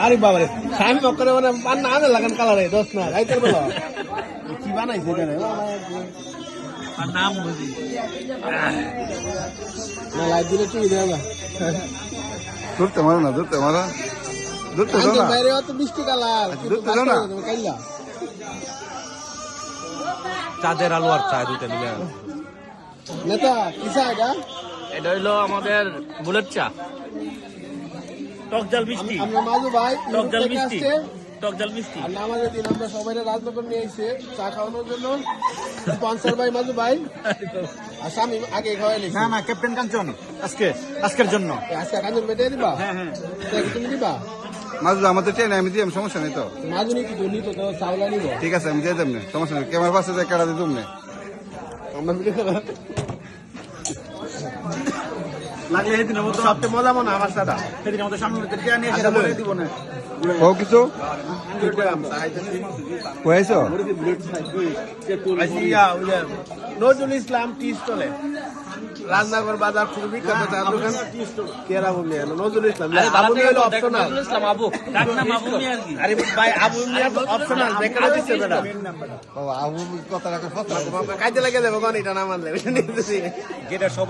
আরে বাবারে স্বামী মক্করে মানে পান্না আনে লাগান কালারে দোষ না রাইতের বেলা কি বানাইছে এটা নাম বুঝি না লাইট দিলে কি দেবা ধরতে মারো না ধরতে মারো ধরতে দাও না বাইরে অত মিষ্টি কালার ধরতে দাও না কাইলা চাঁদের আলু আর চা দুইটা মিলে নেতা কি চা এটা এটা হইলো আমাদের বুলেট চা টক জাল মিষ্টি আমরা মাজু ভাই টক জাল মিষ্টি টক জাল মিষ্টি আর আমাদের দিন আমরা সবাই রাজনগর নিয়ে এসে চা খাওয়ানোর জন্য স্পন্সর ভাই মাজু ভাই আর স্বামী আগে খাওয়াই নিয়েছে না না ক্যাপ্টেন কাঞ্চন আজকের জন্য আজকে কাঞ্চন বেটে দিবা হ্যাঁ হ্যাঁ তুমি দিবা মাজু আমাদের ট্রেনে আমি দিই সমস্যা নেই তো মাজু নি কি ধনি তো চাউলা নিব ঠিক আছে আমি দিয়ে দেব না সমস্যা নেই ক্যামেরার পাশে যে কাটা দিয়ে দেব না আমরা মিলে খাওয়া লাগলে সেদিন সবচেয়ে মজা মনে আমার সাদা সেদিন আমাদের সামনে নিয়ে এসে বলে দিব না ও কিছু হয়েছো নজরুল ইসলাম টি স্টলে রাজনগর বাজার খুব বিখ্যাত চার দোকান কেরা বমি নজরুল ইসলাম আবু মিয়া হলো অপশনাল ইসলাম আবু ডাক নাম আবু মিয়া আর কি আরে ভাই আবু মিয়া অপশনাল দেখে দিচ্ছে বেটা বাবা আবু কথা রাখো কাজে লাগে যাবো কোন এটা না মানলে যেটা সবাই